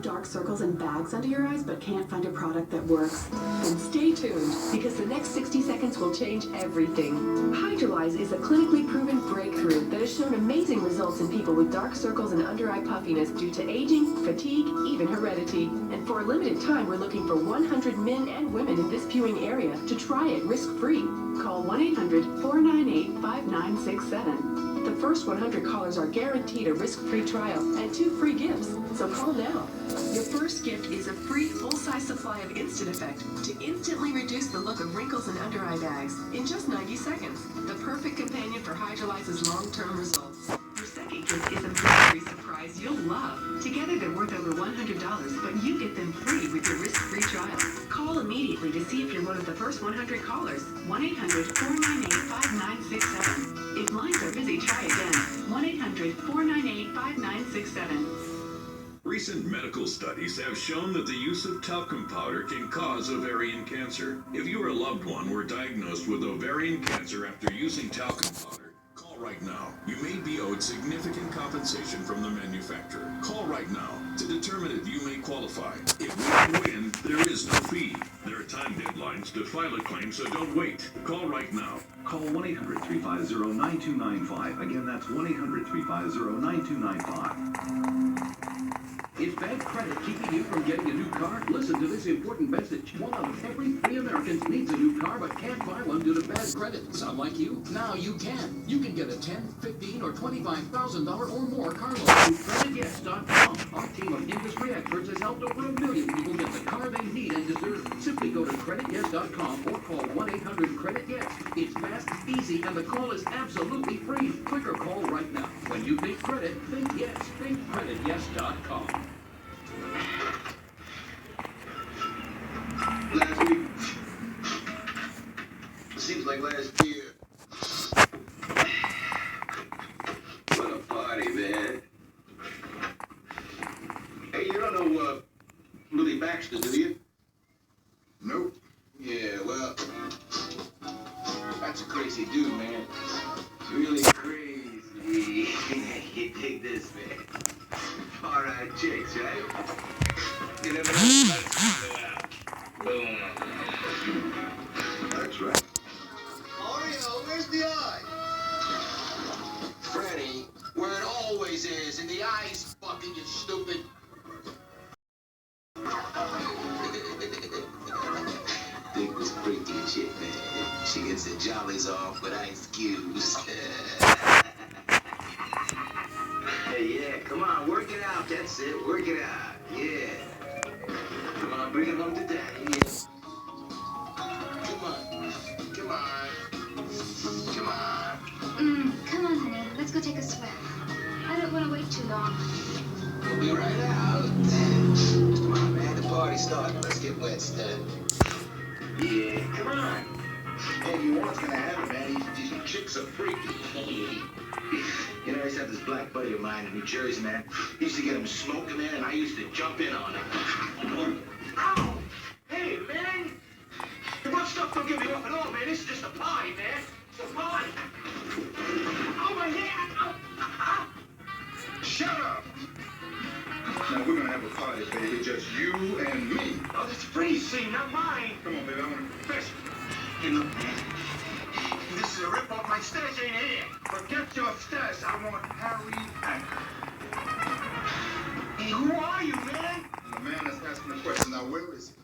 dark circles and bags under your eyes but can't find a product that works? Then stay tuned, because the next 60 seconds will change everything. Hydrolyze is a clinically proven breakthrough that has shown amazing results in people with dark circles and under-eye puffiness due to aging, fatigue, even heredity. And for a limited time, we're looking for 100 men and women in this viewing area to try it risk-free. Call 1-800-498-5967. The first 100 callers are guaranteed a risk-free trial and 2 free gifts, so call now. Your first gift is a free full-size supply of Instant Effect to instantly reduce the look of wrinkles and under-eye bags in just 90 seconds. The perfect companion for Hydrolyze's long-term results. Your second gift is a mystery surprise you'll love. Together they're worth over $100, but you get them free with your risk-free trial. Call immediately to see if you're one of the first 100 callers. 1-800-498-5967. If lines are busy, try again. 1-800-498-5967. Recent medical studies have shown that the use of talcum powder can cause ovarian cancer. If you or a loved one were diagnosed with ovarian cancer after using talcum powder, call right now. You may be owed significant compensation from the manufacturer. Call right now to determine if you may qualify. If we win, there is no fee. There are time deadlines to file a claim, so don't wait. Call right now. Call 1-800-350-9295. Again, that's 1-800-350-9295. Is bad credit keeping you from getting a new car? Listen to this important message. 1 out of every 3 Americans needs a new car but can't buy one due to bad credit. Sound like you? Now you can. You can get a $10,000, $15,000, or $25,000 or more car loan through CreditYes.com. Our team of industry experts has helped over 1 million people get the car they need and deserve. Simply go to CreditYes.com or call 1-800-CreditYes. It's fast, easy, and the call is absolutely free. Click or call right now. When you think credit, think yes. Think CreditYes.com. Last week. Seems like last year. What a party, man. Hey, you don't know Willie Baxter, do you? Nope. Yeah, well, that's a crazy dude, man. Really crazy. You dig this, man? All right, chicks, right? You never know. Boom. That's right. Oreo, where's the eye? Freddy, where it always is, in the eyes, fucking, you stupid. Dick was freaky and shit, man. She gets the jollies off with Ice Cubes. Hey, yeah, come on, work it out, that's it, work it out, yeah. Come on, bring it home to daddy, yeah. Come on, come on, come on. Come on, honey, let's go take a swim. I don't want to wait too long. We'll be right out. Come on, man, the party's starting, let's get wet, stud. Yeah, come on. Hey, you want gonna happen, man, these chicks are freaky. You know, I used to have this black buddy of mine in New Jersey, man. He used to get him smoking, man, and I used to jump in on him. Ow! Hey, man! The rough stuff don't get me off at all, man. This is just a party, man. It's a party. Oh, my hand! Ow. Shut up! Now, we're gonna have a party, baby. Just you and me. Oh, that's free scene, not mine. Come on, baby. I want to Fish. Hey, look, man. This is a rip-off. My stash ain't here. forget your stash. I want Harry Anker. Hey, who are you, man? The man that's asking the question. Now, where is he?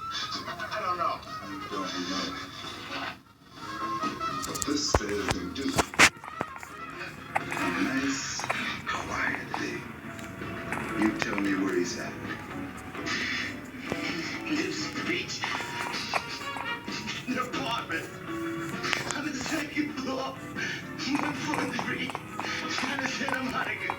I don't know. You don't know. But this says we do. Nice, quietly. You tell me where he's at. Lives at the beach. An apartment. On the second floor. 143. Kind of Santa Monica.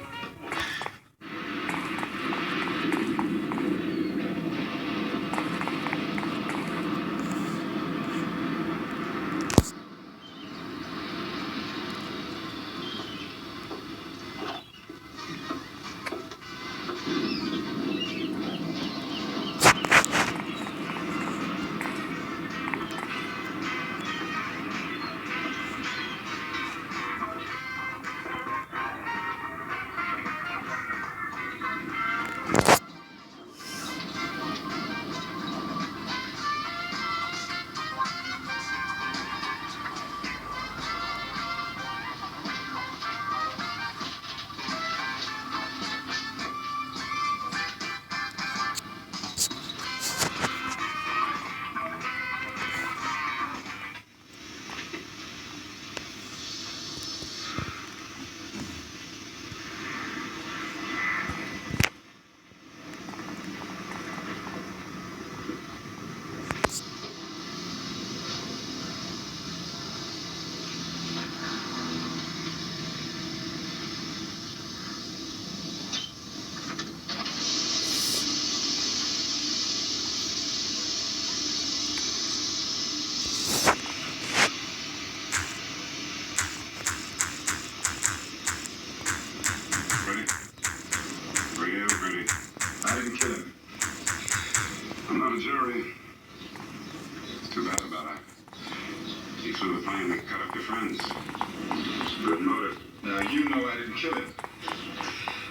You know I didn't kill him.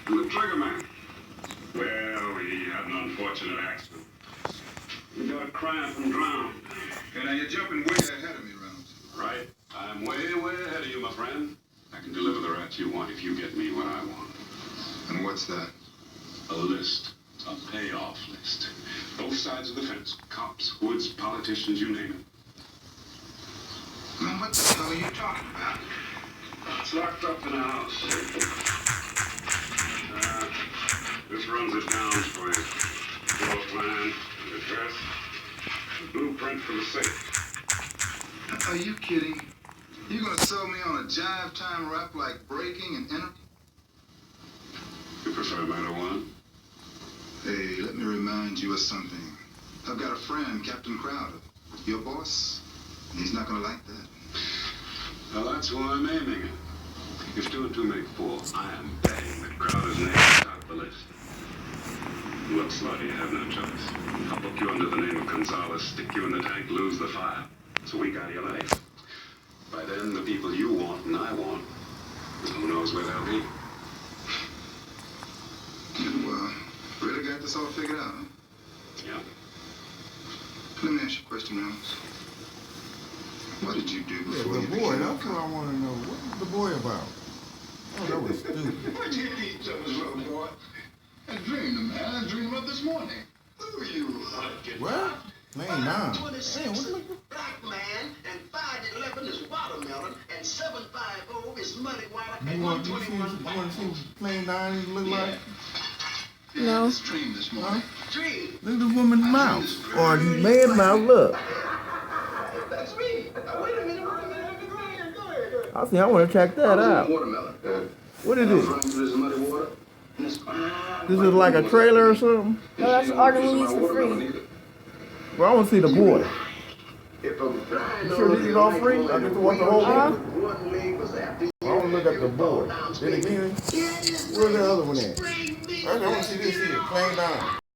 The trigger man. Well, we had an unfortunate accident. He got cramped and drowned. Okay, now you're jumping way ahead of me, Reynolds. Right? I'm way, way ahead of you, my friend. I can deliver the rats you want if you get me what I want. And what's that? A list. A payoff list. Both sides of the fence. Cops, hoods, politicians, you name it. Man, what the hell are you talking about? It's locked up in a house. This runs it down for you. Floor plan, the address, the blueprint for the safe. Are you kidding? You gonna sell me on a jive time rap like breaking and entering? You prefer matter one? Hey, let me remind you of something. I've got a friend, Captain Crowder. Your boss? He's not gonna like that. Well, that's who I'm aiming at. If 2 and 2 make 4, I am betting that Crowder's name is top of the list. Look, Slotty, you have no choice. I'll book you under the name of Gonzalez, stick you in the tank, lose the file. It's a week out of your life. By then, the people you want and I want, who knows where they'll be. You, really got this all figured out, huh? Yeah. Let me ask you a question, Reynolds. What did you do Yeah, before the you boy, became that's what I want to know. What was the boy about? Oh, that was stupid. What you need, Thomas, little boy? I dreamed, man. I dreamed about this morning. Who are you? What? Lane 9. Damn, 26 what black man, and 511 is watermelon, and 750 is muddy water, and you want to 121 see what Plane 9 look like? Yeah, No. I just dreamed this morning. Dream. Look at the woman's mouth. Or the man's mouth, look. That's me. Wait a minute. Go ahead. I see, I want to check that out. Watermelon. What is this? Running through this muddy water. This is like a trailer or something? No, that's Art movies for free. Well, I want to see the boy. If I'm blind, You sure this is all free? I get to watch the whole movie? one leg was after I want to look at the boy. Then again, where's the other one at? I want to see this here, Plane 9.